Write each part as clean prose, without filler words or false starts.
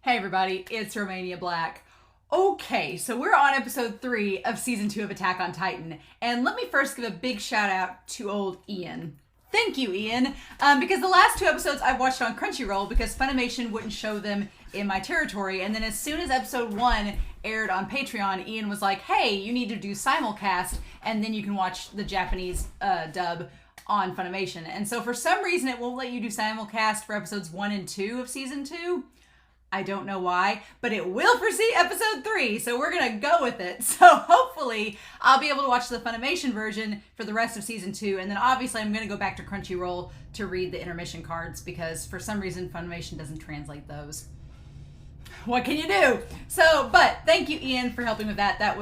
Hey everybody, it's Romania Black. Okay, so we're on episode 3 of season 2 of Attack on Titan, and let me first give a big shout out to old Ian. Thank you, Ian, because the last 2 episodes I've watched on Crunchyroll because Funimation wouldn't show them in my territory, and then as soon as episode 1 aired on Patreon, Ian was like, hey, you need to do simulcast, and then you can watch the Japanese dub on Funimation. And so for some reason it won't let you do simulcast for episodes 1 and 2 of season 2. I don't know why, but it will for episode 3, so we're gonna go with it. So hopefully I'll be able to watch the Funimation version for the rest of season 2, and then obviously I'm gonna go back to Crunchyroll to read the intermission cards because for some reason Funimation doesn't translate those. What can you do? So, but thank you, Ian, for helping with that.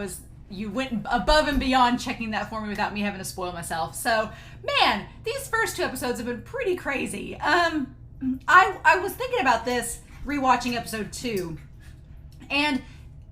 You went above and beyond checking that for me without me having to spoil myself. So, man, these first 2 episodes have been pretty crazy. I was thinking about this rewatching episode 2, and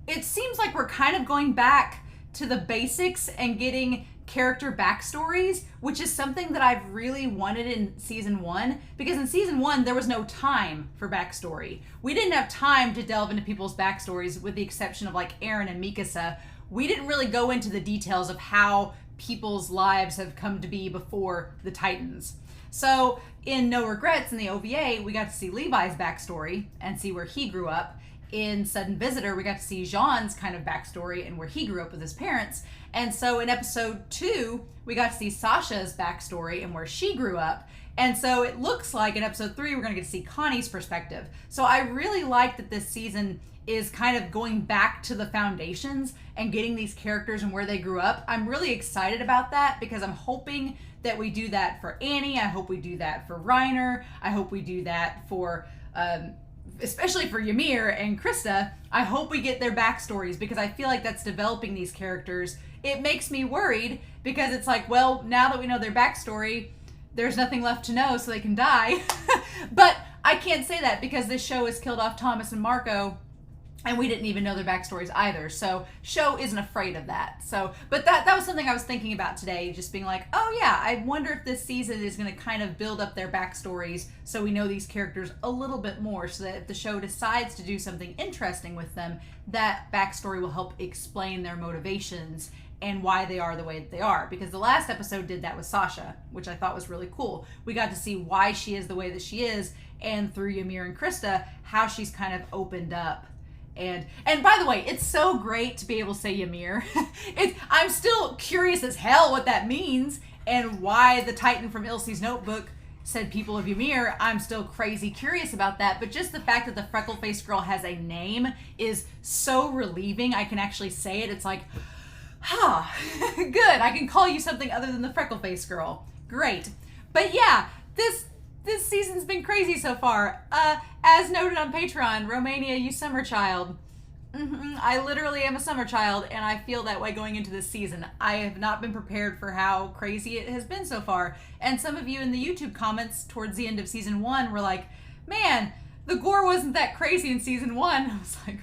it seems like we're kind of going back to the basics and getting character backstories, which is something that I've really wanted in season 1, because in season 1 there was no time for backstory. We didn't have time to delve into people's backstories, with the exception of like Eren and Mikasa. We didn't really go into the details of how people's lives have come to be before the Titans. So in No Regrets, in the OVA, we got to see Levi's backstory and see where he grew up. In Sudden Visitor, we got to see Jean's kind of backstory and where he grew up with his parents. And so in episode 2, we got to see Sasha's backstory and where she grew up. And so it looks like in episode 3, we're going to get to see Connie's perspective. So I really like that this season is kind of going back to the foundations and getting these characters and where they grew up. I'm really excited about that because I'm hoping that we do that for Annie. I hope we do that for Reiner. I hope we do that for, especially for Ymir and Krista. I hope we get their backstories because I feel like that's developing these characters. It makes me worried because it's like, well, now that we know their backstory, there's nothing left to know, so they can die. But I can't say that because this show has killed off Thomas and Marco, and we didn't even know their backstories either. So show isn't afraid of that. So, but that was something I was thinking about today, just being like, oh yeah, I wonder if this season is going to kind of build up their backstories so we know these characters a little bit more, so that if the show decides to do something interesting with them, that backstory will help explain their motivations and why they are the way that they are. Because the last episode did that with Sasha, which I thought was really cool. We got to see why she is the way that she is, and through Ymir and Krista, how she's kind of opened up. And by the way, it's so great to be able to say Ymir. I'm still curious as hell what that means and why the Titan from Ilse's notebook said people of Ymir. I'm still crazy curious about that, but just the fact that the freckle-faced girl has a name is so relieving. I can actually say it. It's like, good, I can call you something other than the freckle-faced girl. Great. But yeah, this season's been crazy so far. As noted on Patreon, Romania, you summer child. I literally am a summer child, and I feel that way going into this season. I have not been prepared for how crazy it has been so far. And some of you in the YouTube comments towards the end of season 1 were like, man, the gore wasn't that crazy in season 1. I was like,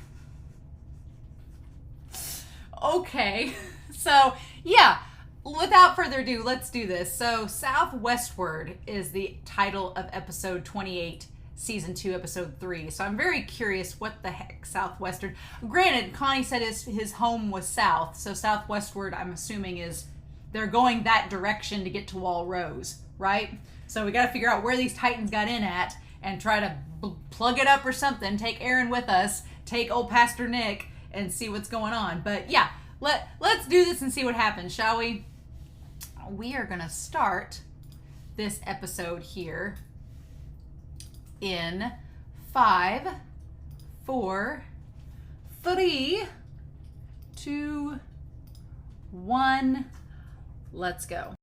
okay. So, yeah. Without further ado, let's do this. So, Southwestward is the title of episode 28, season 2, episode 3. So I'm very curious what the heck Southwestward. Granted, Connie said his home was south, so Southwestward, I'm assuming, is they're going that direction to get to Wall Rose, right? So we got to figure out where these Titans got in at and try to plug it up or something. Take Eren with us, take old Pastor Nick, and see what's going on. But yeah, let's do this and see what happens, shall we? We are going to start this episode here in 5, 4, 3, 2, 1. Let's go.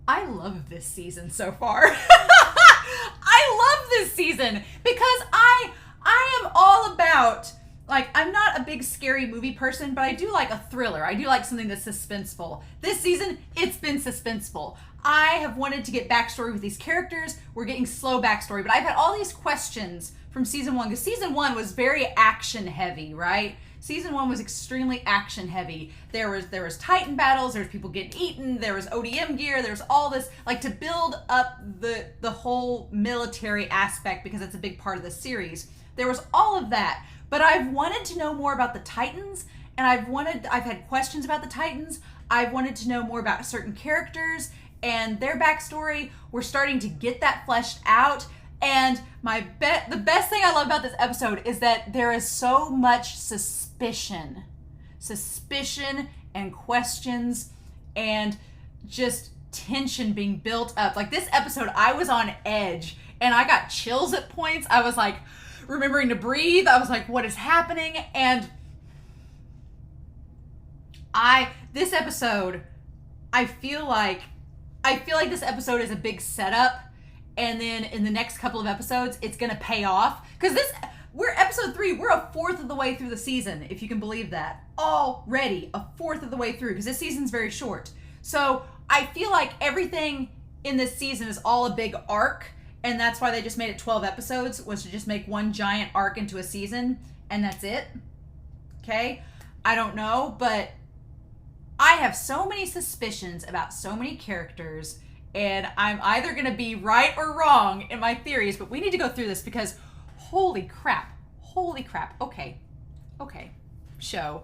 I love this season so far. I love this season because I am all about, like, I'm not a big scary movie person, but I do like a thriller. I do like something that's suspenseful. This season, it's been suspenseful. I have wanted to get backstory with these characters. We're getting slow backstory, but I've had all these questions from season 1, because season 1 was very action heavy, right? Season 1 was extremely action heavy. There was Titan battles, there was people getting eaten, there was ODM gear, there was all this, like, to build up the whole military aspect, because it's a big part of the series. There was all of that. But I've wanted to know more about the Titans, and I've had questions about the Titans. I've wanted to know more about certain characters and their backstory. We're starting to get that fleshed out. And the best thing I love about this episode is that there is so much suspicion and questions and just tension being built up. Like, this episode, I was on edge and I got chills at points. I was like remembering to breathe. I was like, what is happening? And this episode, I feel like this episode is a big setup, and then in the next couple of episodes, it's gonna pay off. Because we're episode 3, we're a fourth of the way through the season, if you can believe that. Already a fourth of the way through, because this season's very short. So I feel like everything in this season is all a big arc, and that's why they just made it 12 episodes, was to just make one giant arc into a season, and that's it. Okay? I don't know, but I have so many suspicions about so many characters, and I'm either going to be right or wrong in my theories, but we need to go through this because holy crap. Okay. Show.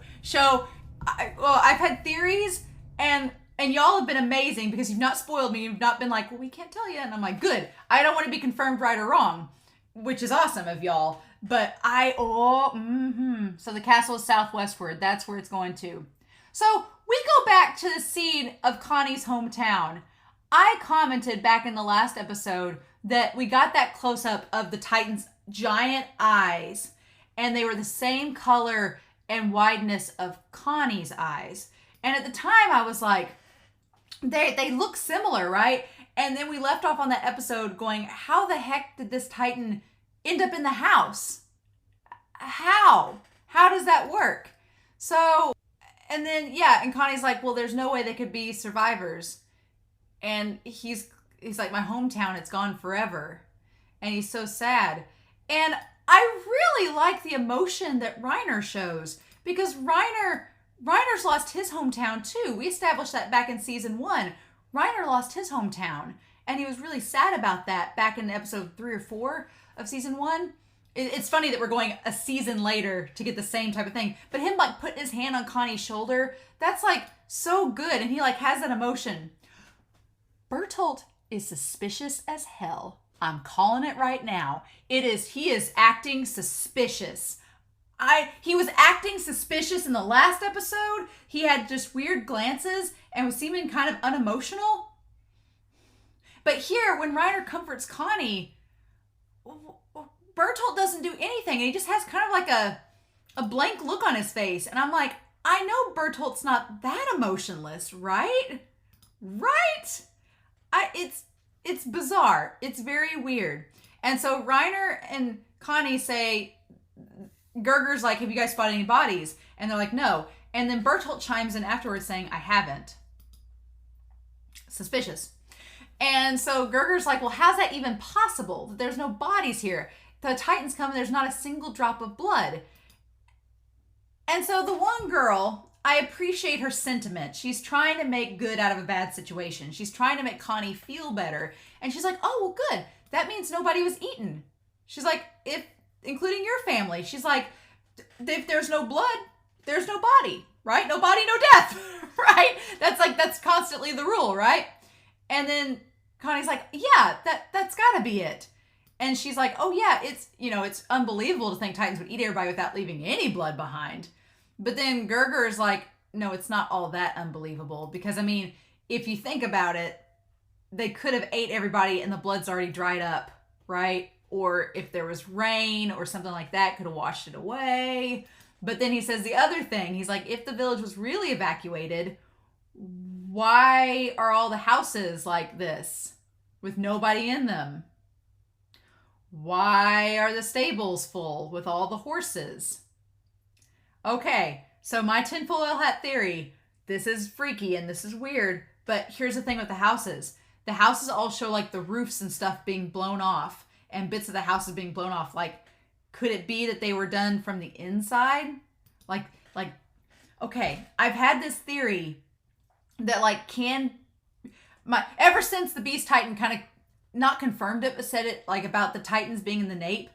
I've had theories, and y'all have been amazing because you've not spoiled me. You've not been like, well, we can't tell you. And I'm like, good. I don't want to be confirmed right or wrong, which is awesome of y'all. But So the castle is Southwestward. That's where it's going to. So we go back to the scene of Connie's hometown. I commented back in the last episode that we got that close-up of the Titan's giant eyes, and they were the same color and wideness of Connie's eyes. And at the time, I was like, they look similar, right? And then we left off on that episode going, how the heck did this Titan end up in the house? How does that work? So, and then, and Connie's like, well, there's no way they could be survivors. And he's like, my hometown, it's gone forever. And he's so sad. And I really like the emotion that Reiner shows, because Reiner's lost his hometown too. We established that back in season 1. Reiner lost his hometown, and he was really sad about that back in episode 3 or 4 of season 1. It's funny that we're going a season later to get the same type of thing, but him like putting his hand on Connie's shoulder, that's like so good, and he like has that emotion. Bertolt is suspicious as hell. I'm calling it right now. He is acting suspicious. He was acting suspicious in the last episode. He had just weird glances and was seeming kind of unemotional. But here, when Reiner comforts Connie, Bertolt doesn't do anything, and he just has kind of like a blank look on his face. And I'm like, I know Bertolt's not that emotionless, right? Right? It's bizarre. It's very weird. And so Reiner and Connie say, Gerger's like, have you guys spotted any bodies? And they're like, no. And then Bertolt chimes in afterwards saying, I haven't. Suspicious. And so Gerger's like, well, how's that even possible? There's no bodies here. The Titans come and there's not a single drop of blood. And so the one girl, I appreciate her sentiment. She's trying to make good out of a bad situation. She's trying to make Connie feel better. And she's like, oh, well, good. That means nobody was eaten. She's like, including your family. She's like, if there's no blood, there's no body, right? No body, no death, right? That's constantly the rule, right? And then Connie's like, yeah, that's gotta be it. And she's like, oh yeah, it's unbelievable to think Titans would eat everybody without leaving any blood behind. But then Gerger is like, no, it's not all that unbelievable. Because, I mean, if you think about it, they could have ate everybody and the blood's already dried up, right? Or if there was rain or something like that, could have washed it away. But then he says the other thing. He's like, if the village was really evacuated, why are all the houses like this with nobody in them? Why are the stables full with all the horses? Okay, so my tinfoil hat theory, this is freaky and this is weird, but here's the thing with the houses. The houses all show like the roofs and stuff being blown off and bits of the houses being blown off. Like, could it be that they were done from the inside? Like, okay, I've had this theory that ever since the Beast Titan kind of not confirmed it, but said it like about the Titans being in the nape.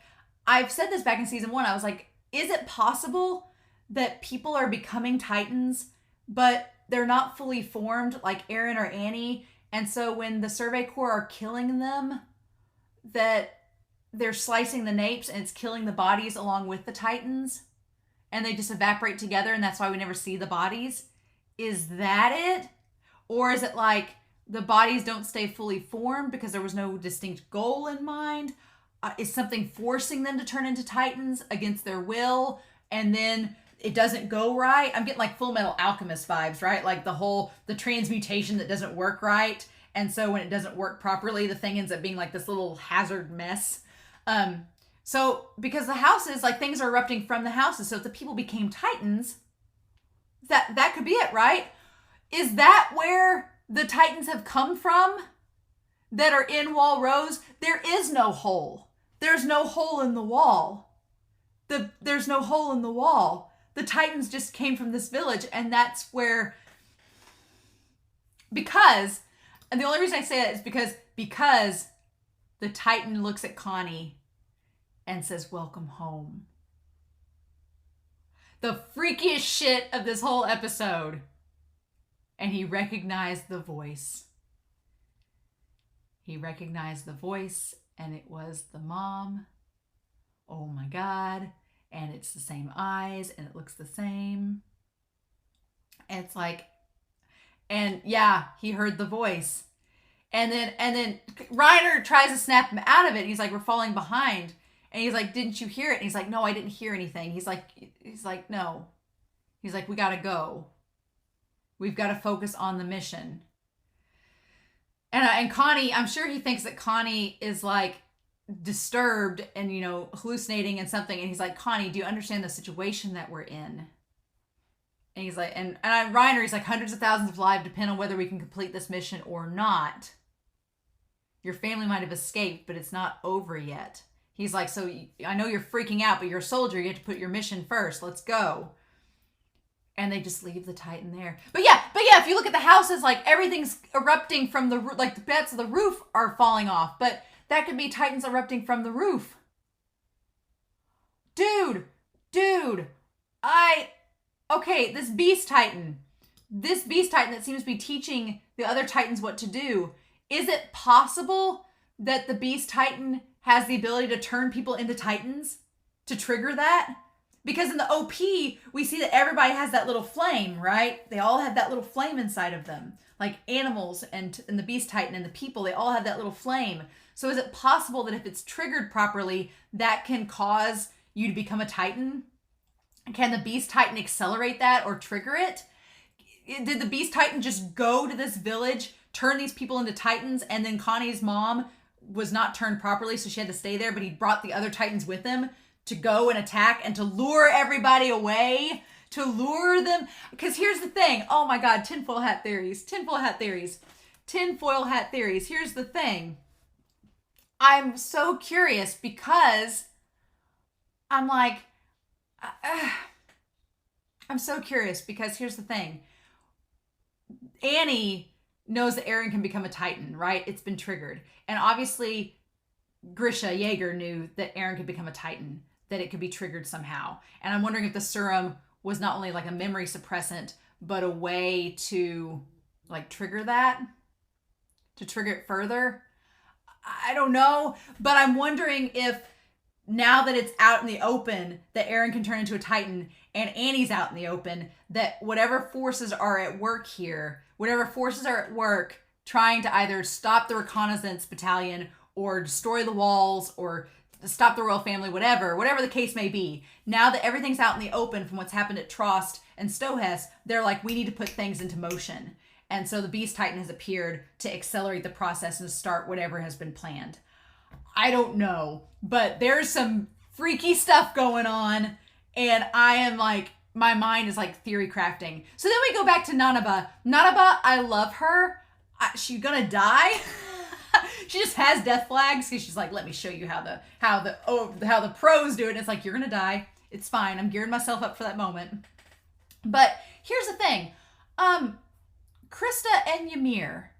I've said this back in season 1. I was like, is it possible that people are becoming Titans, but they're not fully formed like Aaron or Annie? And so when the Survey Corps are killing them, that they're slicing the napes and it's killing the bodies along with the Titans, and they just evaporate together, and that's why we never see the bodies. Is that it? Or is it like the bodies don't stay fully formed because there was no distinct goal in mind? Is something forcing them to turn into Titans against their will, and then it doesn't go right? I'm getting like Full Metal Alchemist vibes, right? Like the transmutation that doesn't work right. And so when it doesn't work properly, the thing ends up being like this little hazard mess. So because the houses, like things are erupting from the houses. So if the people became Titans, that could be it, right? Is that where the Titans have come from that are in Wall Rose? There is no hole. There's no hole in the wall. There's no hole in the wall. The Titans just came from this village, and that's where, and the only reason I say that is because the Titan looks at Connie and says, "Welcome home." The freakiest shit of this whole episode. And he recognized the voice. He recognized the voice, and it was the mom. Oh my God. And it's the same eyes, and it looks the same. And it's like, and yeah, he heard the voice. And then Reiner tries to snap him out of it. He's like, "We're falling behind." And he's like, "Didn't you hear it?" And he's like, "No, I didn't hear anything." He's like, "No." He's like, "We gotta go. We've got to focus on the mission." And Connie, I'm sure he thinks that Connie is like disturbed and, hallucinating and something. And he's like, "Connie, do you understand the situation that we're in?" And he's like, and Reiner, he's like, "Hundreds of thousands of lives depend on whether we can complete this mission or not. Your family might have escaped, but it's not over yet." He's like, "So I know you're freaking out, but you're a soldier. You have to put your mission first. Let's go." And they just leave the Titan there. But yeah, if you look at the houses, like everything's erupting from the roof, like the beds of the roof are falling off. But that could be Titans erupting from the roof. Dude, this Beast Titan that seems to be teaching the other Titans what to do. Is it possible that the Beast Titan has the ability to turn people into Titans to trigger that? Because in the OP, we see that everybody has that little flame, right? They all have that little flame inside of them. Like animals and the Beast Titan and the people, they all have that little flame. So is it possible that if it's triggered properly, that can cause you to become a Titan? Can the Beast Titan accelerate that or trigger it? Did the Beast Titan just go to this village, turn these people into Titans, and then Connie's mom was not turned properly, so she had to stay there, but he brought the other Titans with him to go and attack and to lure everybody away, to lure them? Because here's the thing. Oh my God, tinfoil hat theories. Here's the thing. I'm so curious because I'm like, here's the thing. Annie knows that Aaron can become a Titan, right? It's been triggered. And obviously Grisha Yeager knew that Aaron could become a Titan, that it could be triggered somehow. And I'm wondering if the serum was not only like a memory suppressant, but a way to like trigger that, to trigger it further. I don't know, but I'm wondering if now that it's out in the open that Aaron can turn into a Titan and Annie's out in the open, that whatever forces are at work here, trying to either stop the reconnaissance battalion or destroy the walls or stop the royal family, whatever the case may be. Now that everything's out in the open from what's happened at Trost and Stohess, they're like, we need to put things into motion. And so the Beast Titan has appeared to accelerate the process and start whatever has been planned. I don't know, but there's some freaky stuff going on, and I am like, my mind is like theory crafting. So then we go back to Nanaba. Nanaba, I love her. She's gonna die. She just has death flags because she's like, let me show you how the pros do it. And it's like, you're gonna die. It's fine. I'm gearing myself up for that moment. But here's the thing. Krista and Ymir.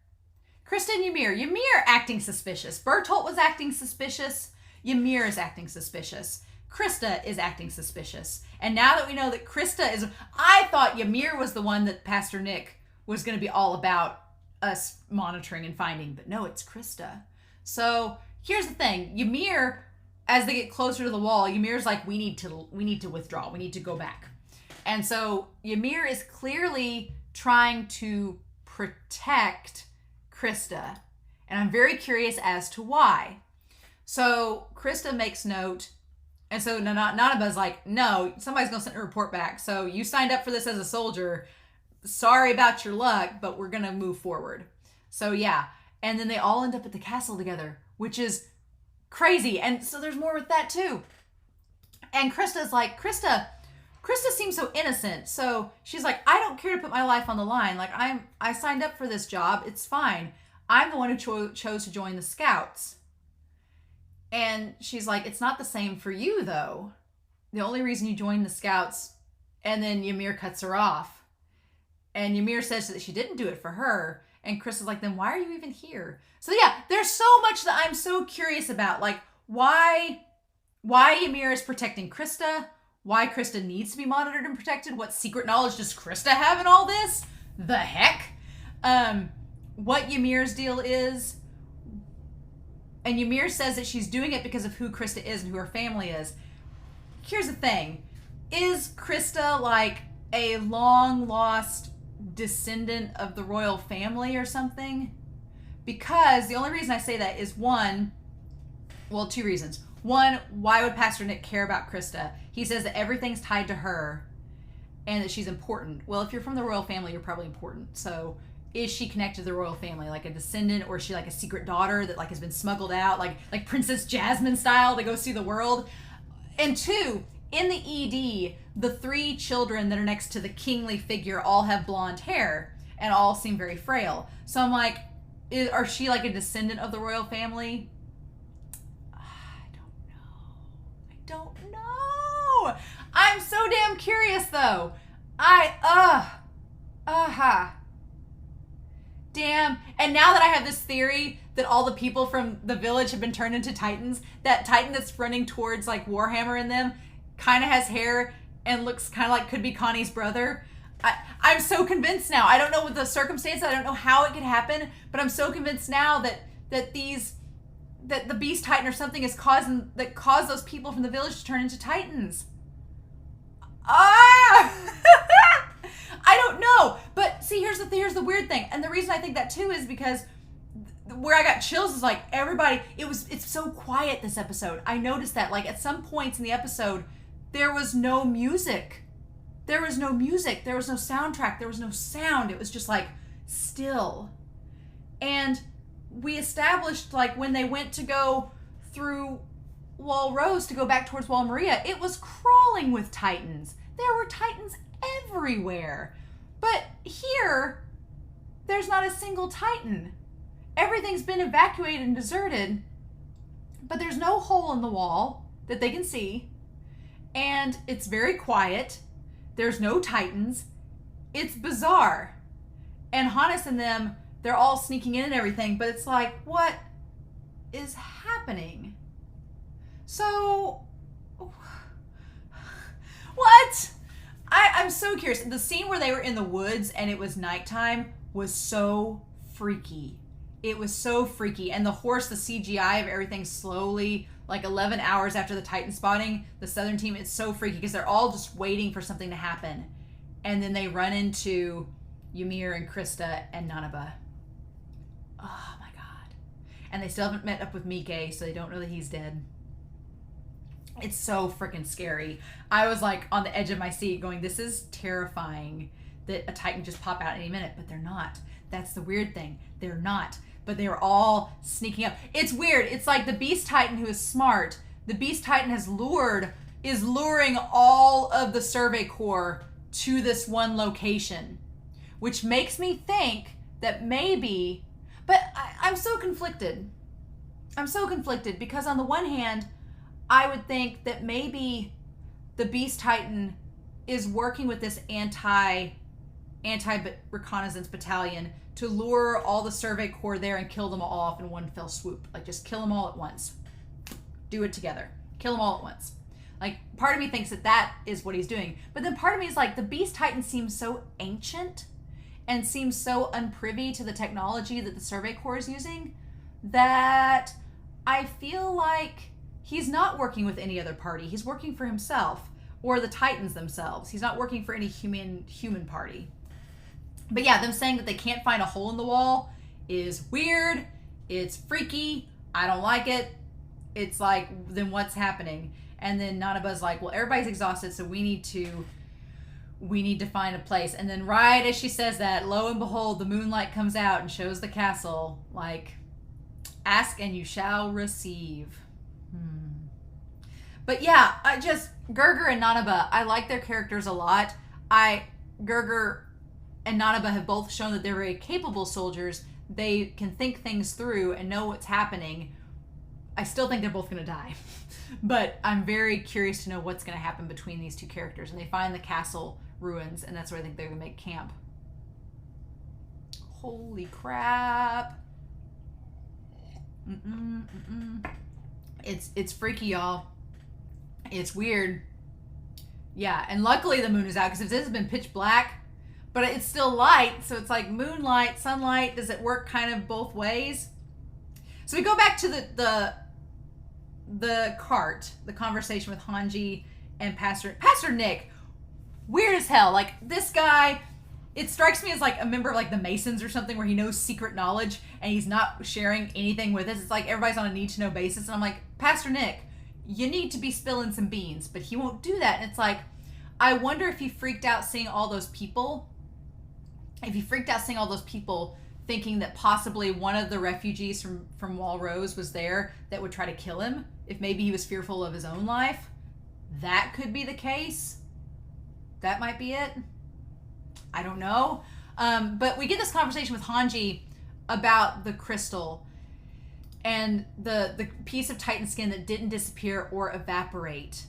Ymir acting suspicious. Bertolt was acting suspicious. Ymir is acting suspicious. Krista is acting suspicious. And now that we know that Krista is... I thought Ymir was the one that Pastor Nick was going to be all about us monitoring and finding. But no, it's Krista. So here's the thing. Ymir, as they get closer to the wall, Ymir's like, we need to withdraw. We need to go back. And so Ymir is clearly trying to protect Krista. And I'm very curious as to why. So Krista makes note... And so Nanaba's like, no, somebody's going to send a report back. So you signed up for this as a soldier. Sorry about your luck, but we're going to move forward. So yeah. And then they all end up at the castle together, which is crazy. And so there's more with that too. And Krista's like, Krista seems so innocent. So she's like, I don't care to put my life on the line. Like I signed up for this job. It's fine. I'm the one who chose to join the Scouts. And she's like, it's not the same for you, though. The only reason you joined the Scouts... And then Ymir cuts her off. And Ymir says that she didn't do it for her. And Chris is like, then why are you even here? So yeah, there's so much that I'm so curious about. Like, why Ymir is protecting Krista. Why Krista needs to be monitored and protected. What secret knowledge does Krista have in all this? The heck? What Ymir's deal is... And Ymir says that she's doing it because of who Krista is and who her family is. Here's the thing. Is Krista like a long-lost descendant of the royal family or something? Because the only reason I say that is two reasons. One, why would Pastor Nick care about Krista? He says that everything's tied to her and that she's important. Well, if you're from the royal family, you're probably important. So... is she connected to the royal family, like a descendant, or is she like a secret daughter that like has been smuggled out, like Princess Jasmine style to go see the world? And two, in the ED, the 3 children that are next to the kingly figure all have blonde hair and all seem very frail. So I'm like, are she like a descendant of the royal family? I don't know. I'm so damn curious though. Damn. And now that I have this theory that all the people from the village have been turned into Titans, that Titan that's running towards like Warhammer in them kind of has hair and looks kind of like could be Connie's brother. I'm so convinced now. I don't know what the circumstances, I don't know how it could happen, but I'm so convinced now that the Beast Titan or something is caused those people from the village to turn into Titans. I don't know, but see, here's the weird thing, and the reason I think that too is because where I got chills is like everybody. It's so quiet this episode. I noticed that like at some points in the episode, there was no music, there was no soundtrack, there was no sound. It was just like still, and we established like when they went to go through Wall Rose to go back towards Wall Maria, it was crawling with Titans. There were Titans everywhere. But here, there's not a single Titan. Everything's been evacuated and deserted, but there's no hole in the wall that they can see, and it's very quiet. There's no Titans. It's bizarre. And Hannes and them, they're all sneaking in and everything, but it's like, what is happening? So, what? I'm so curious. The scene where they were in the woods and it was nighttime was so freaky. It was so freaky. And the CGI of everything slowly, like 11 hours after the Titan spotting, the Southern team, it's so freaky because they're all just waiting for something to happen. And then they run into Ymir and Krista and Nanaba. Oh my God. And they still haven't met up with Mike, so they don't know that he's dead. It's so freaking scary. I was like on the edge of my seat going, this is terrifying that a Titan just pop out any minute, but they're not. That's the weird thing. They're not. But they were all sneaking up. It's weird. It's like the Beast Titan who is smart. The Beast Titan is luring all of the Survey Corps to this one location, which makes me think that maybe, but I'm so conflicted. I'm so conflicted because on the one hand, I would think that maybe the Beast Titan is working with this anti reconnaissance battalion to lure all the Survey Corps there and kill them all off in one fell swoop. Like, just kill them all at once. Do it together. Kill them all at once. Like, part of me thinks that is what he's doing. But then part of me is like, the Beast Titan seems so ancient and seems so unprivy to the technology that the Survey Corps is using that I feel like he's not working with any other party. He's working for himself or the Titans themselves. He's not working for any human party. But yeah, them saying that they can't find a hole in the wall is weird. It's freaky. I don't like it. It's like, then what's happening? And then Nanaba's like, well, everybody's exhausted, so we need to find a place. And then right as she says that, lo and behold, the moonlight comes out and shows the castle. Like, ask and you shall receive. But yeah, Gerger and Nanaba, I like their characters a lot. Gerger and Nanaba have both shown that they're very capable soldiers. They can think things through and know what's happening. I still think they're both going to die. But I'm very curious to know what's going to happen between these two characters. And they find the castle ruins, and that's where I think they're going to make camp. Holy crap. It's freaky, y'all. It's weird. Yeah, and luckily the moon is out, because if this has been pitch black, but it's still light, so it's like moonlight, sunlight. Does it work kind of both ways? So we go back to the cart, the conversation with Hanji and Pastor Nick. Weird as hell. Like, this guy, it strikes me as like a member of like the Masons or something, where he knows secret knowledge and he's not sharing anything with us. It's like everybody's on a need-to-know basis. And I'm like, Pastor Nick, you need to be spilling some beans, but he won't do that. And it's like, I wonder if he freaked out seeing all those people. If he freaked out seeing all those people, thinking that possibly one of the refugees from Walrose was there that would try to kill him. If maybe he was fearful of his own life. That could be the case. That might be it. I don't know. But we get this conversation with Hanji about the crystal and the piece of Titan skin that didn't disappear or evaporate,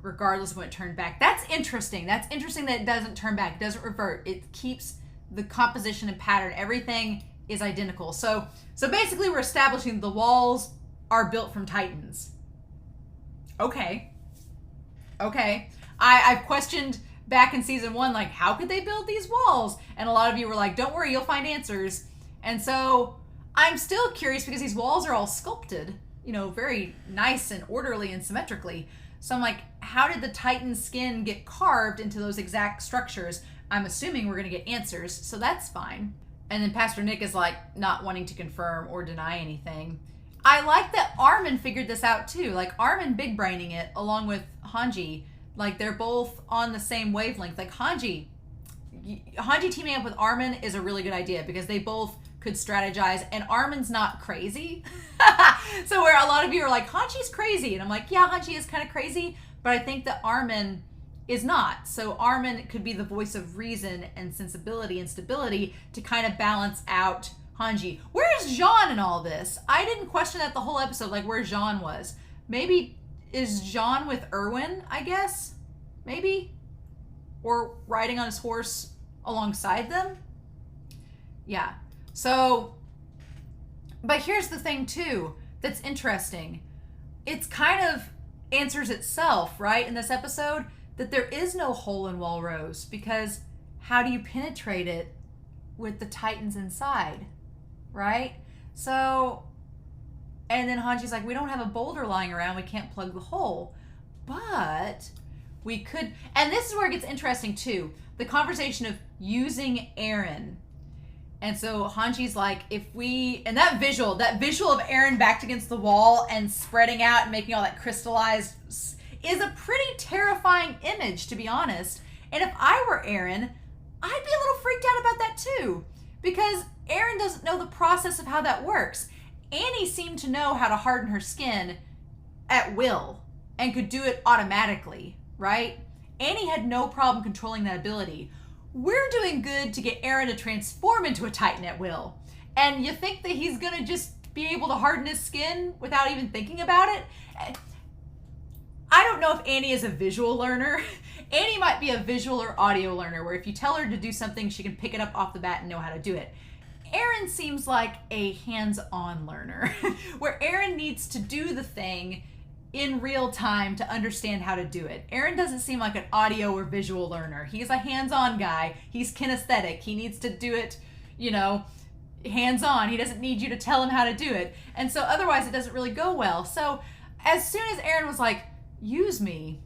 regardless of when it turned back. That's interesting. That's interesting that it doesn't turn back. It doesn't revert. It keeps the composition and pattern. Everything is identical. So basically we're establishing the walls are built from Titans. Okay. I've questioned back in season 1, like, how could they build these walls? And a lot of you were like, don't worry, you'll find answers. And so I'm still curious, because these walls are all sculpted, very nice and orderly and symmetrically. So I'm like, how did the Titan skin get carved into those exact structures? I'm assuming we're going to get answers, so that's fine. And then Pastor Nick is like not wanting to confirm or deny anything. I like that Armin figured this out too. Like, Armin big braining it along with Hanji. Like, they're both on the same wavelength. Like, Hanji teaming up with Armin is a really good idea, because they both could strategize, and Armin's not crazy. So where a lot of you are like, Hanji's crazy, and I'm like, yeah, Hanji is kind of crazy, but I think that Armin is not. So Armin could be the voice of reason and sensibility and stability to kind of balance out Hanji. Where's Jean in all this? I didn't question that the whole episode, like where Jean was. Maybe is Jean with Erwin, I guess? Maybe? Or riding on his horse alongside them? Yeah. So, but here's the thing too that's interesting. It's kind of answers itself, right, in this episode, that there is no hole in Walrose, because how do you penetrate it with the Titans inside, right? So, and then Hanji's like, we don't have a boulder lying around, we can't plug the hole, but we could. And this is where it gets interesting too, the conversation of using Aaron. And so Hanji's like, if we, and that visual of Aaron backed against the wall and spreading out and making all that crystallized is a pretty terrifying image, to be honest. And if I were Aaron, I'd be a little freaked out about that too, because Aaron doesn't know the process of how that works. Annie seemed to know how to harden her skin at will and could do it automatically, right? Annie had no problem controlling that ability. We're doing good to get Aaron to transform into a Titan at will. And you think that he's gonna just be able to harden his skin without even thinking about it? I don't know if Annie is a visual learner. Annie might be a visual or audio learner, where if you tell her to do something, she can pick it up off the bat and know how to do it. Erin seems like a hands-on learner, where Erin needs to do the thing in real time to understand how to do it. Erin doesn't seem like an audio or visual learner. He's a hands-on guy. He's kinesthetic. He needs to do it, hands-on. He doesn't need you to tell him how to do it. And so otherwise it doesn't really go well. So as soon as Erin was like, use me,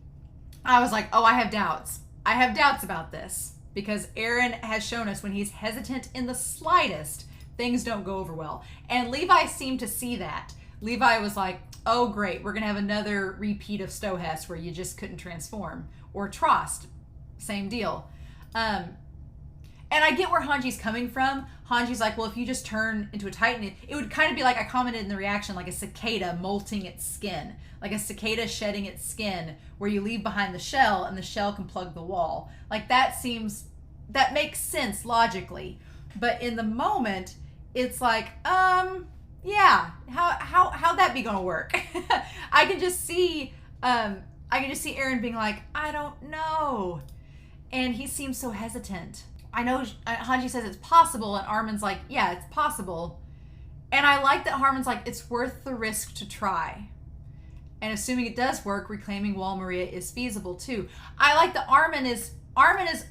I was like, oh, I have doubts. I have doubts about this, because Erin has shown us when he's hesitant in the slightest, things don't go over well. And Levi seemed to see that. Levi was like, oh, great, we're going to have another repeat of Stohess where you just couldn't transform. Or Trost, same deal. And I get where Hanji's coming from. Hanji's like, well, if you just turn into a Titan, it would kind of be like, I commented in the reaction, like a cicada molting its skin. Like a cicada shedding its skin, where you leave behind the shell and the shell can plug the wall. Like that makes sense logically. But in the moment, it's like, yeah, how'd that be gonna work? I can just see Erin being like, I don't know. And he seems so hesitant. I know Hanji says it's possible, and Armin's like, yeah, it's possible. And I like that Harmon's like, it's worth the risk to try. And assuming it does work, reclaiming Wall Maria is feasible too. I like that Armin is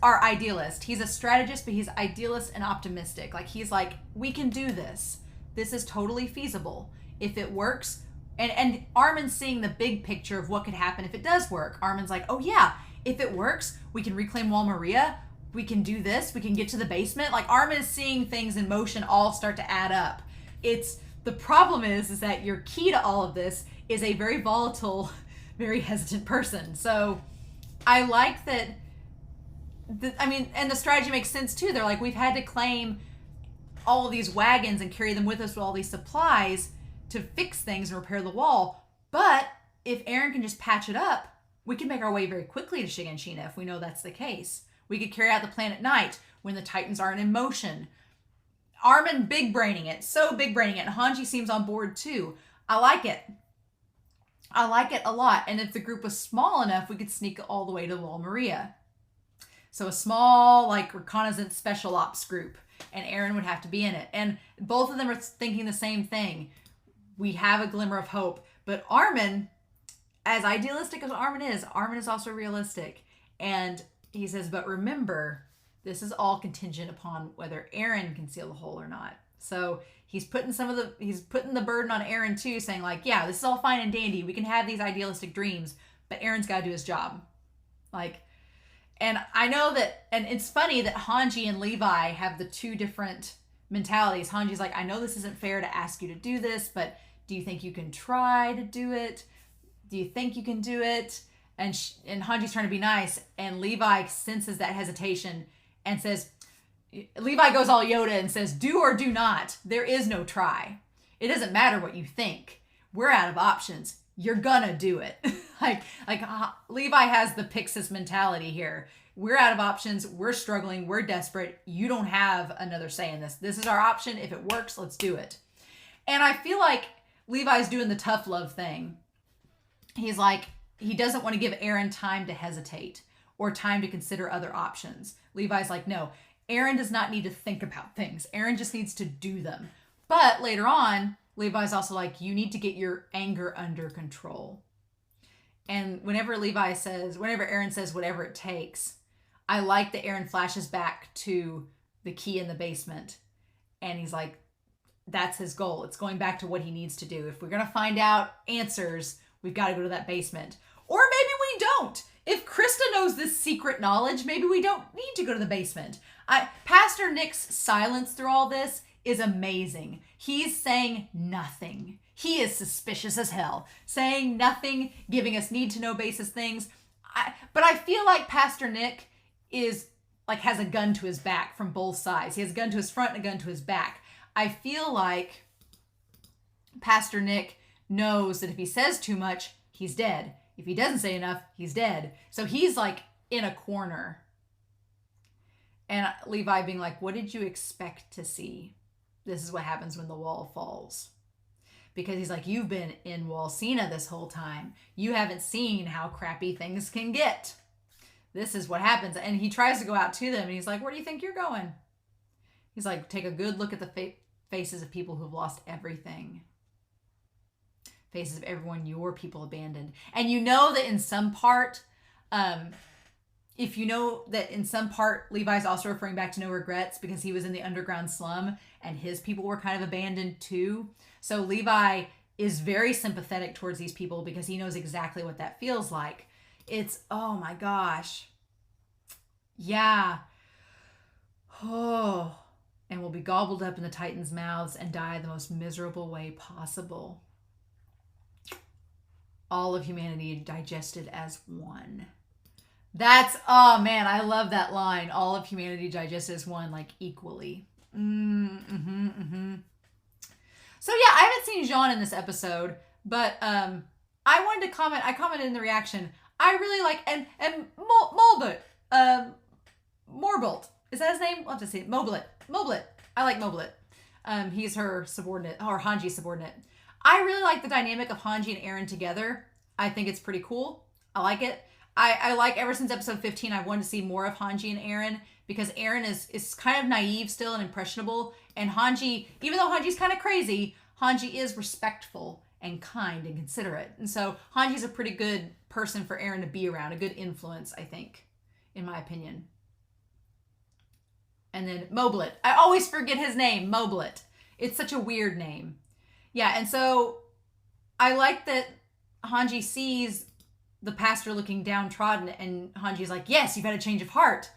our idealist. He's a strategist, but he's idealist and optimistic. Like he's like, we can do this. This is totally feasible. If it works, and Armin's seeing the big picture of what could happen if it does work. Armin's like, oh yeah, if it works, we can reclaim Wall Maria. We can do this. We can get to the basement. Like Armin is seeing things in motion all start to add up. The problem is that your key to all of this is a very volatile, very hesitant person. So I like that. And the strategy makes sense too. They're like, we've had to claim all of these wagons and carry them with us with all these supplies to fix things and repair the wall. But if Erin can just patch it up, we can make our way very quickly to Shiganshina if we know that's the case. We could carry out the plan at night when the Titans aren't in motion. Armin big braining it, so big braining it. And Hanji seems on board too. I like it. I like it a lot. And if the group was small enough, we could sneak all the way to Wall Maria. So a small, like, reconnaissance special ops group. And Erin would have to be in it. And both of them are thinking the same thing. We have a glimmer of hope. But Armin, as idealistic as Armin is also realistic. And he says, but remember, this is all contingent upon whether Erin can seal the hole or not. So he's putting the burden on Erin too, saying like, yeah, this is all fine and dandy. We can have these idealistic dreams, but Erin's got to do his job. And I know that, and it's funny that Hanji and Levi have the two different mentalities. Hanji's like, I know this isn't fair to ask you to do this, but do you think you can try to do it? Do you think you can do it? And Hanji's trying to be nice, and Levi senses that hesitation and says, Levi goes all Yoda and says, do or do not. There is no try. It doesn't matter what you think. We're out of options. You're gonna do it. Levi has the Pixis mentality here. We're out of options. We're struggling. We're desperate. You don't have another say in this. This is our option. If it works, let's do it. And I feel like Levi's doing the tough love thing. He's like, he doesn't want to give Erin time to hesitate or time to consider other options. Levi's like, no, Erin does not need to think about things. Erin just needs to do them. But later on, Levi's also like, you need to get your anger under control. And whenever Erin says whatever it takes, I like that Erin flashes back to the key in the basement. And he's like, that's his goal. It's going back to what he needs to do. If we're going to find out answers, we've got to go to that basement. Or maybe we don't. If Krista knows this secret knowledge, maybe we don't need to go to the basement. Pastor Nick's silence through all this is amazing. He's saying nothing. He is suspicious as hell. Saying nothing, giving us need-to-know basis things. But I feel like Pastor Nick has a gun to his back from both sides. He has a gun to his front and a gun to his back. I feel like Pastor Nick knows that if he says too much, he's dead. If he doesn't say enough, he's dead. So he's like in a corner. And Levi being like, what did you expect to see? This is what happens when the wall falls. because he's like, you've been in Walsina this whole time. You haven't seen how crappy things can get. This is what happens. And he tries to go out to them and he's like, where do you think you're going? He's like, take a good look at the faces of people who've lost everything. Faces of everyone your people abandoned. And you know that in some part, if you know that in some part, Levi's also referring back to no regrets because he was in the underground slum and his people were kind of abandoned too. So Levi is very sympathetic towards these people because he knows exactly what that feels like. It's, oh my gosh. Yeah. Oh. And will be gobbled up in the Titans' mouths and die the most miserable way possible. All of humanity digested as one. That's, oh man, I love that line. All of humanity digested as one, like equally. So yeah, I haven't seen Jean in this episode, but I wanted to comment. I commented in the reaction. I really like, and Morbolt. Is that his name? I'll have to see. Moblet. I like Moblet. He's her subordinate, or Hanji's subordinate. I really like the dynamic of Hanji and Eren together. I think it's pretty cool. I like it. I like, ever since episode 15, I wanted to see more of Hanji and Eren because Eren is kind of naive still and impressionable. And Hanji, even though Hanji's kind of crazy, Hanji is respectful and kind and considerate. And so Hanji's a pretty good person for Eren to be around, a good influence, I think, in my opinion. And then Moblet. I always forget his name, Moblet. It's such a weird name. Yeah, and so I like that Hanji sees the pastor looking downtrodden, and Hanji's like, yes, you've had a change of heart.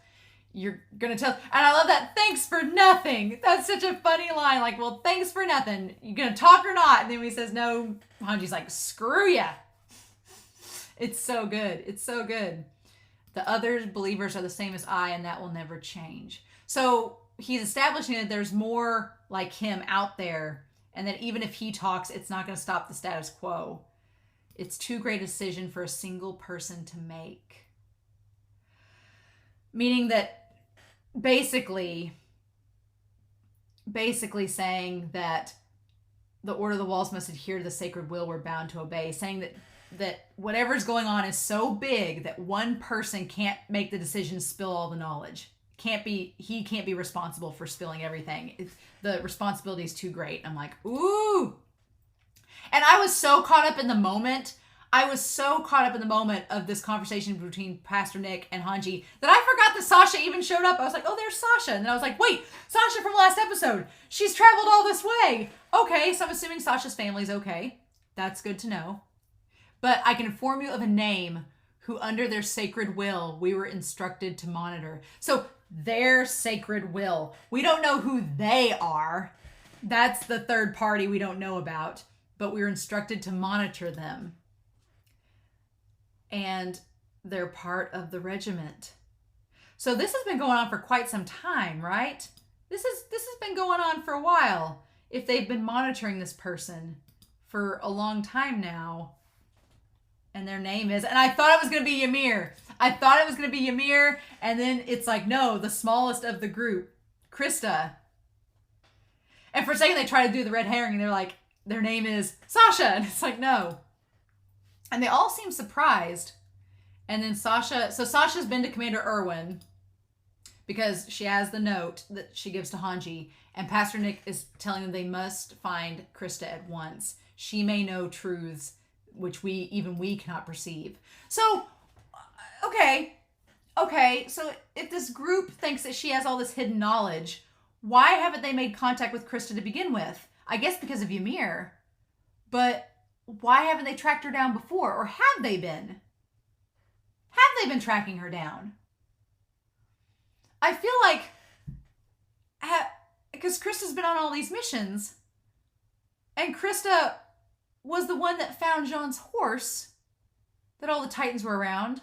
You're going to tell. And I love that, thanks for nothing. That's such a funny line. Like, well, thanks for nothing. You going to talk or not? And then when he says no, Hanji's like, screw ya. It's so good. It's so good. The other believers are the same as I, and that will never change. So he's establishing that there's more like him out there, and that even if he talks, it's not going to stop the status quo. It's too great a decision for a single person to make. Meaning that basically saying that the Order of the Walls must adhere to the sacred will we're bound to obey. Saying that whatever's going on is so big that one person can't make the decision to spill all the knowledge. He can't be responsible for spilling everything. The responsibility is too great. I'm like, ooh. And I was so caught up in the moment. Of this conversation between Pastor Nick and Hanji that I forgot that Sasha even showed up. I was like, oh, there's Sasha. And then I was like, wait, Sasha from last episode. She's traveled all this way. Okay, so I'm assuming Sasha's family's okay. That's good to know. But I can inform you of a name who under their sacred will we were instructed to monitor. So their sacred will. We don't know who they are. That's the third party we don't know about. But we were instructed to monitor them. And they're part of the regiment. So this has been going on for quite some time, right? This has been going on for a while. If they've been monitoring this person for a long time now. And their name is, and I thought it was going to be Ymir. And then it's like, no, the smallest of the group, Krista. And for a second they try to do the red herring and they're like, their name is Sasha. And it's like, no. And they all seem surprised. And then Sasha's been to Commander Irwin because she has the note that she gives to Hanji. And Pastor Nick is telling them they must find Krista at once. She may know truths which we cannot perceive. So, okay. So if this group thinks that she has all this hidden knowledge, why haven't they made contact with Krista to begin with? I guess because of Ymir. But why haven't they tracked her down before? Or have they been? Have they been tracking her down? I feel like, because Krista's been on all these missions, and Krista was the one that found Jean's horse that all the Titans were around.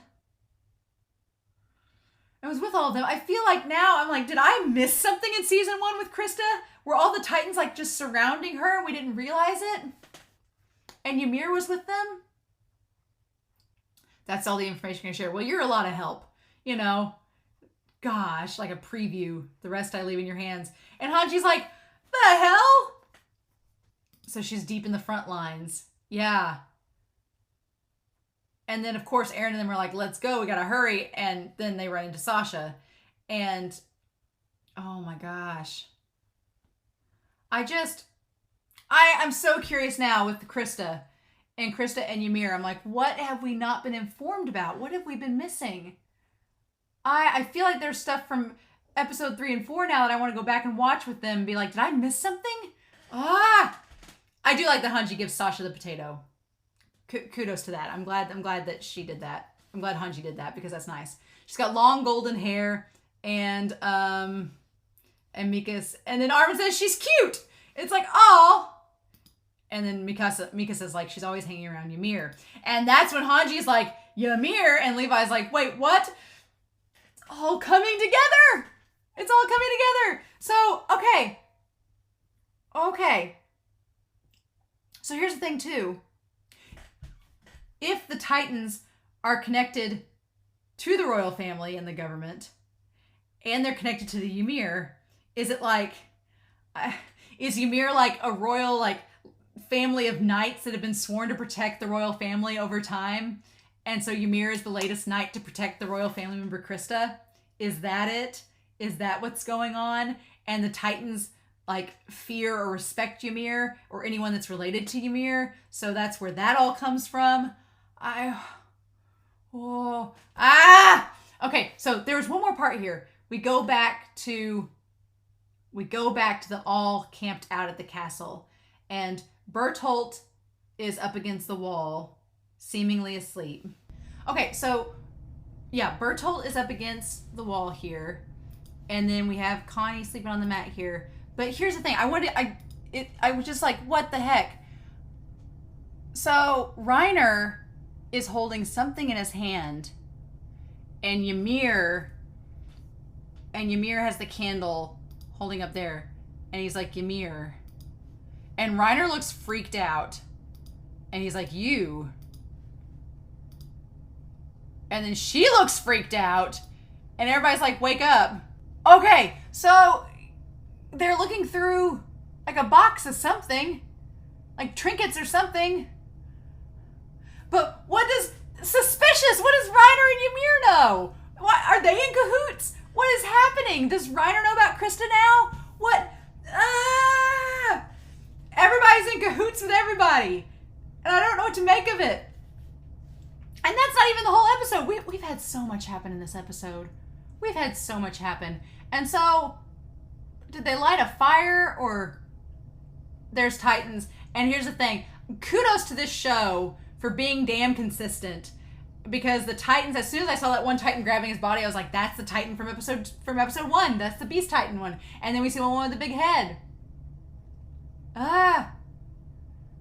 I was with all of them. I feel like now I'm like, did I miss something in season 1 with Krista? Were all the Titans like just surrounding her and we didn't realize it? And Ymir was with them? That's all the information I can share. Well, you're a lot of help. You know, gosh, like a preview. The rest I leave in your hands. And Hanji's like, the hell? So she's deep in the front lines. Yeah. And then, of course, Aaron and them are like, let's go. We got to hurry. And then they run into Sasha. And, oh my gosh. I'm so curious now with Krista and Ymir. I'm like, what have we not been informed about? What have we been missing? I feel like there's stuff from episode 3 and 4 now that I want to go back and watch with them and be like, did I miss something? I do like that Hanji gives Sasha the potato. Kudos to that. I'm glad that she did that. I'm glad Hanji did that because that's nice. She's got long golden hair and Mika's, and then Armin says she's cute. It's like, oh. And then Mika says like she's always hanging around Ymir. And that's when Hanji's like, Ymir, and Levi's like, wait, what? It's all coming together. It's all coming together. So, okay. So here's the thing too. If the Titans are connected to the royal family and the government, and they're connected to the Ymir, is Ymir like a royal like family of knights that have been sworn to protect the royal family over time? And so Ymir is the latest knight to protect the royal family member Krista? Is that it? Is that what's going on? And the Titans like fear or respect Ymir or anyone that's related to Ymir? So that's where that all comes from. Okay, so there's one more part here. We go back to the all camped out at the castle, and Bertolt is up against the wall, seemingly asleep. Okay, so yeah, Bertolt is up against the wall here, and then we have Connie sleeping on the mat here. But here's the thing, I was just like, what the heck? So Reiner is holding something in his hand, and Ymir has the candle holding up there, and he's like, Ymir. And Reiner looks freaked out, and he's like, you. And then she looks freaked out, and everybody's like, wake up. Okay, so they're looking through like a box of something, like trinkets or something. But suspicious, what does Reiner and Ymir know? What, are they in cahoots? What is happening? Does Reiner know about Krista now? What? Everybody's in cahoots with everybody. And I don't know what to make of it. And that's not even the whole episode. We've had so much happen in this episode. We've had so much happen. And so, did they light a fire or there's Titans? And here's the thing. Kudos to this show for being damn consistent, because the Titans, as soon as I saw that one Titan grabbing his body, I was like, that's the Titan from episode 1. That's the Beast Titan one. And then we see one with the big head.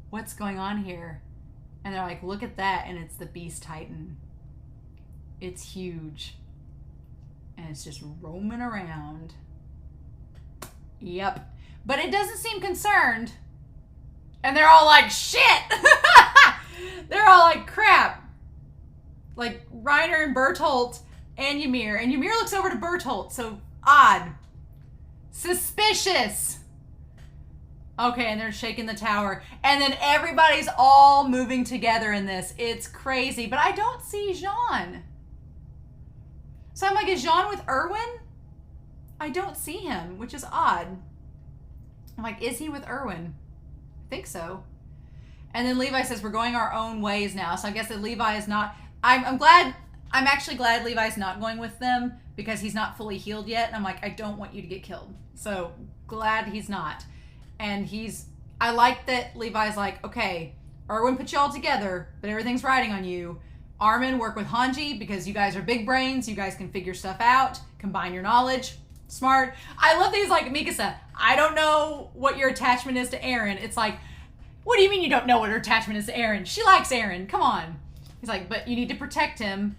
What's going on here? And they're like, look at that, and it's the Beast Titan. It's huge. And it's just roaming around. Yep. But it doesn't seem concerned. And they're all like, shit! They're all like, crap. Like, Reiner and Bertolt and Ymir. And Ymir looks over to Bertolt, so odd. Suspicious. Okay, and they're shaking the tower. And then everybody's all moving together in this. It's crazy. But I don't see Jean. So I'm like, is Jean with Erwin? I don't see him, which is odd. I'm like, is he with Erwin? I think so. And then Levi says, we're going our own ways now. So I guess that Levi is not... I'm actually glad Levi's not going with them, because he's not fully healed yet. And I'm like, I don't want you to get killed. So glad he's not. And I like that Levi's like, okay, Erwin put you all together, but everything's riding on you. Armin, work with Hanji, because you guys are big brains. You guys can figure stuff out. Combine your knowledge. Smart. I love these, like, Mikasa, I don't know what your attachment is to Eren. It's like, what do you mean you don't know what her attachment is to Eren? She likes Eren. Come on. He's like, but you need to protect him.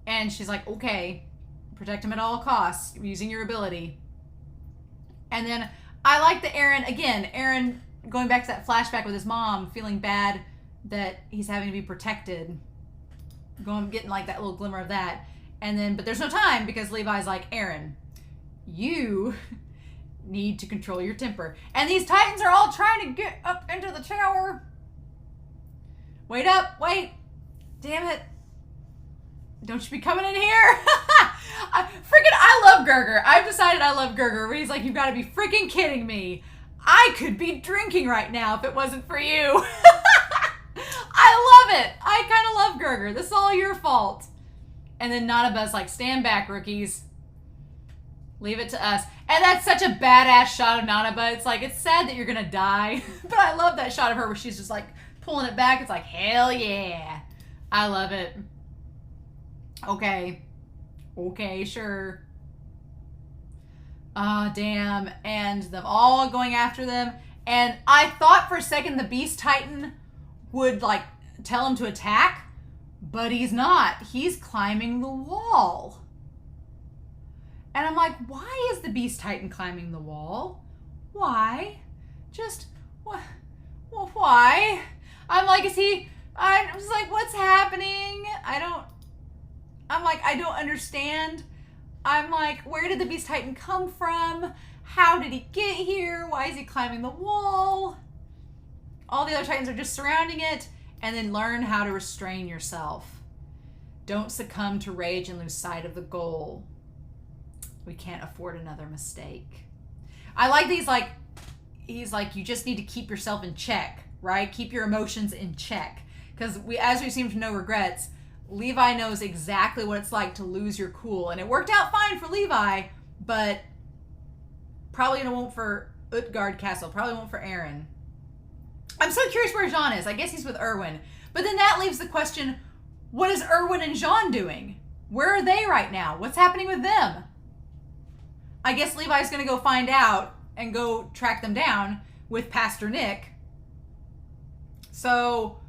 And she's like, okay, protect him at all costs, using your ability. And then I like that Eren going back to that flashback with his mom, feeling bad that he's having to be protected. Getting like that little glimmer of that. And then, but there's no time, because Levi's like, Eren, you need to control your temper. And these Titans are all trying to get up into the tower. Wait up, wait. Damn it. Don't you be coming in here. I love Gerger. I've decided I love Gerger. Where he's like, you've got to be freaking kidding me. I could be drinking right now if it wasn't for you. I love it. I kind of love Gerger. This is all your fault. And then Nanaba's like, stand back, rookies. Leave it to us. And that's such a badass shot of Nanaba. It's like, it's sad that you're going to die. But I love that shot of her where she's just like pulling it back. It's like, hell yeah. I love it. Okay. Okay, sure. Ah, damn. And them all going after them. And I thought for a second the Beast Titan would like tell him to attack, but he's not. He's climbing the wall. And I'm like, why is the Beast Titan climbing the wall? Why? Just, what? Well, why? I'm like, I was like, what's happening? I don't understand. I'm like, where did the Beast Titan come from? How did he get here? Why is he climbing the wall? All the other Titans are just surrounding it. And then learn how to restrain yourself. Don't succumb to rage and lose sight of the goal. We can't afford another mistake. I like these, like, he's like, you just need to keep yourself in check, right? Keep your emotions in check. Because as we seem to know regrets, Levi knows exactly what it's like to lose your cool. And it worked out fine for Levi, but probably it won't for Utgard Castle. Probably won't for Aaron. I'm so curious where Jean is. I guess he's with Erwin. But then that leaves the question, what is Erwin and Jean doing? Where are they right now? What's happening with them? I guess Levi's going to go find out and go track them down with Pastor Nick. So,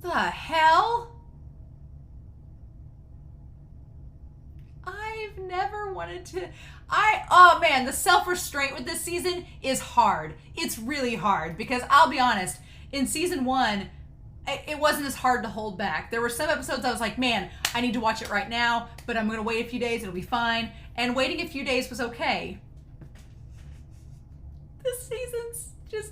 the hell? I've never wanted to... Oh man, the self-restraint with this season is hard. It's really hard because I'll be honest, in season 1, it wasn't as hard to hold back. There were some episodes I was like, man, I need to watch it right now, but I'm going to wait a few days, it'll be fine. And waiting a few days was okay. This season's just...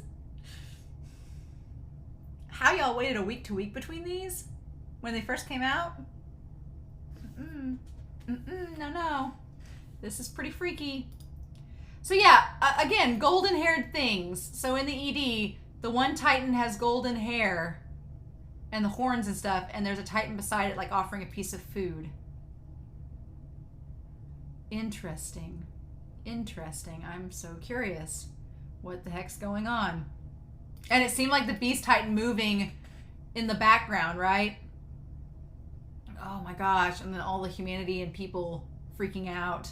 How y'all waited a week to week between these when they first came out? No. This is pretty freaky. So yeah, again, golden-haired things. So in the ED, the one Titan has golden hair and the horns and stuff, and there's a Titan beside it like offering a piece of food. Interesting. I'm so curious. What the heck's going on? And it seemed like the Beast Titan moving in the background, right? Oh my gosh. And then all the humanity and people freaking out.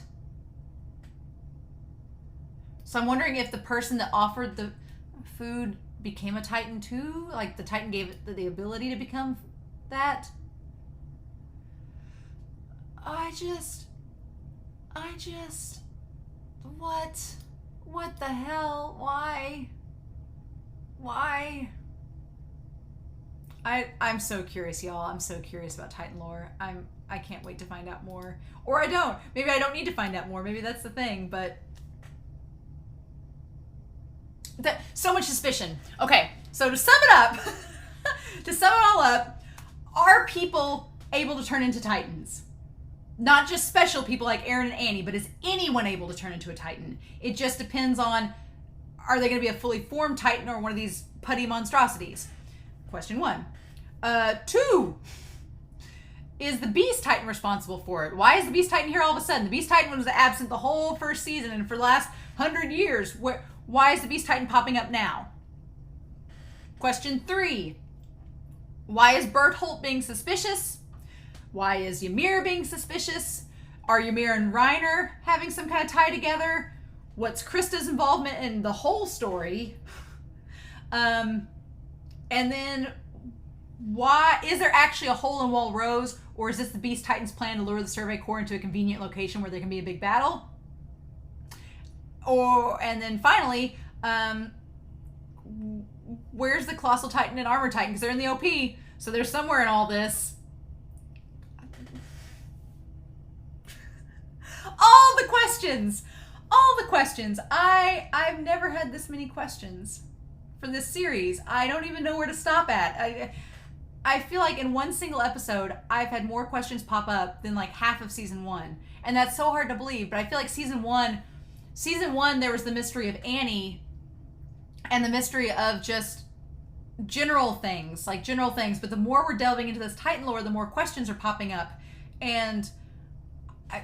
So I'm wondering if the person that offered the food became a Titan too? Like the Titan gave it the ability to become that? I just... What the hell? Why? I'm so curious, y'all. I'm so curious about Titan lore. I can't wait to find out more. Or I don't. Maybe I don't need to find out more. Maybe that's the thing, but... So much suspicion. Okay, so to sum it up, to sum it all up, are people able to turn into Titans? Not just special people like Aaron and Annie, but is anyone able to turn into a Titan? It just depends on, are they going to be a fully formed Titan or one of these putty monstrosities? Question 1. 2. Is the Beast Titan responsible for it? Why is the Beast Titan here all of a sudden? The Beast Titan was absent the whole first season and for the last 100 years. Why is the Beast Titan popping up now? Question 3. Why is Berthold being suspicious? Why is Ymir being suspicious? Are Ymir and Reiner having some kind of tie together? What's Krista's involvement in the whole story? And then why is there actually a hole in Wall Rose, or is this the Beast Titan's plan to lure the Survey Corps into a convenient location where there can be a big battle? And then finally, where's the Colossal Titan and Armor Titan? Because they're in the OP, so they're somewhere in all this. All the questions. all the questions. I've never had this many questions for this series. I don't even know where to stop at. I feel like in one single episode, I've had more questions pop up than like half of season 1. And that's so hard to believe, but I feel like season one, there was the mystery of Annie and the mystery of just general things. But the more we're delving into this Titan lore, the more questions are popping up. And I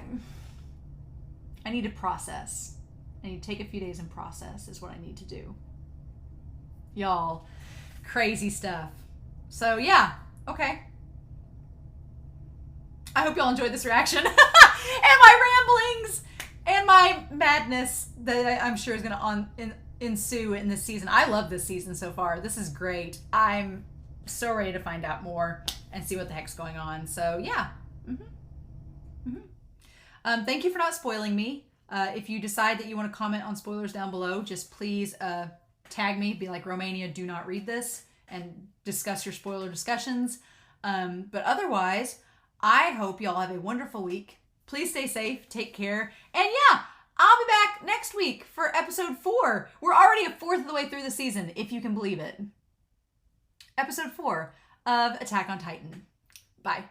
need to process. I need to take a few days and process is what I need to do. Y'all, crazy stuff. So yeah, okay. I hope y'all enjoyed this reaction and my ramblings and my madness that I'm sure is going to ensue in this season. I love this season so far. This is great. I'm so ready to find out more and see what the heck's going on. So yeah. Thank you for not spoiling me. If you decide that you want to comment on spoilers down below, just please tag me, be like, Romania, do not read this, and discuss your spoiler discussions. But otherwise, I hope y'all have a wonderful week. Please stay safe, take care, and yeah, I'll be back next week for episode 4. We're already a fourth of the way through the season, if you can believe it. Episode 4 of Attack on Titan. Bye.